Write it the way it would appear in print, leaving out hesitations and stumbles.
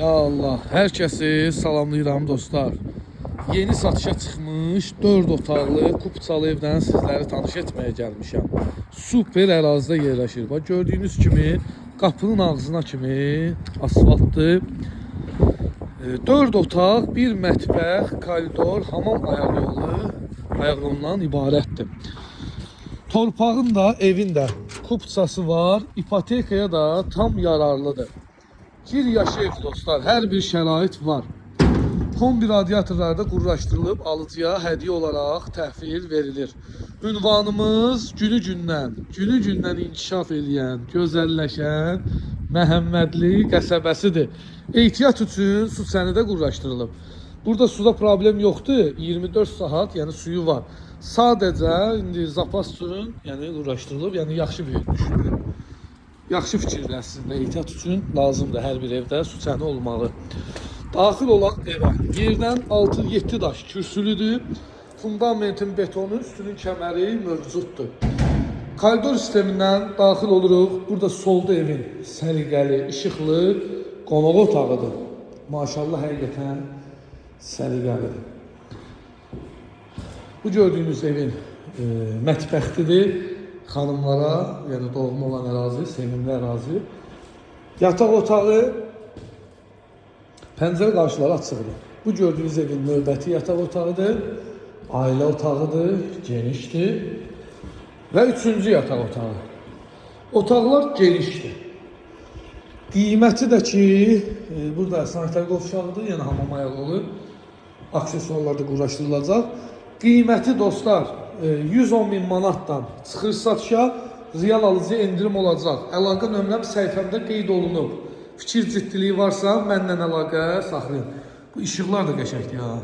Ya Allah, herkesi salamlayıram dostlar. Yeni satışa çıxmış 4 otaqlı kupçalı evdən sizləri tanış etməyə gəlmişəm. Super ərazidə yerləşir. Bax, gördüyünüz kimi qapının ağzına kimi asfaltdır. 4 otaq, bir mətbəx, koridor, hamam ayaqyolundan ibarətdir. Torpağın da, evin də kupçası var. İpotekaya da tam yararlıdır. Bir yaşı ev dostlar, hər bir şərait var. Kombi radiatorlarda qurlaşdırılıb alıcıya hədiyyə olaraq təhvil verilir. Ünvanımız günü-gündən inkişaf edən, gözəlləşən Məhəmmədli qəsəbəsidir. Ehtiyat üçün su sənədə qurlaşdırılıb. Burada suda problem yoxdur. 24 saat, yəni suyu var. Sadəcə indi zapas üçün, yəni qurlaşdırılıb, yəni yaxşı bir düşünülür. Yaxşı fikirləşsin, ehtiyat üçün lazımdır hər bir evdə su səni olmalı. Daxil olaq evə. Yerdən 6-7 daş kürsülüdür. Fundamentin betonu, üstünün kəməri mövcuddur. Koridor sistemindən daxil oluruq. Burada solda evin səliqəli, işıqlı qonaq otağıdır. Maşallah, həqiqətən səliqəlidir. Bu gördüyünüz evin mətbəxtidir. Xanımlara, yəni doğma olan ərazi, sevimli ərazi. Yataq otağı, pəncərə qarşıları açıqdır. Bu gördüyünüz evin növbəti yataq otağıdır. Ailə otağıdır, genişdir. Və üçüncü yataq otağı. Otaqlar genişdir. Qiyməti də ki, burada sanitar qovşağıdır, yəni hamam ayaqyolu. Aksesuarlar da quraşdırılacaq. Qiyməti dostlar 110.000 manatdan çıxır satışa, real alıcıya endirim olacaq. Əlaqə nömrəm səhifəmdə qeyd olunub. Fikir ciddiliyi varsa mənlə əlaqə saxlayın. Bu işıqlar da qəşəngdir ya.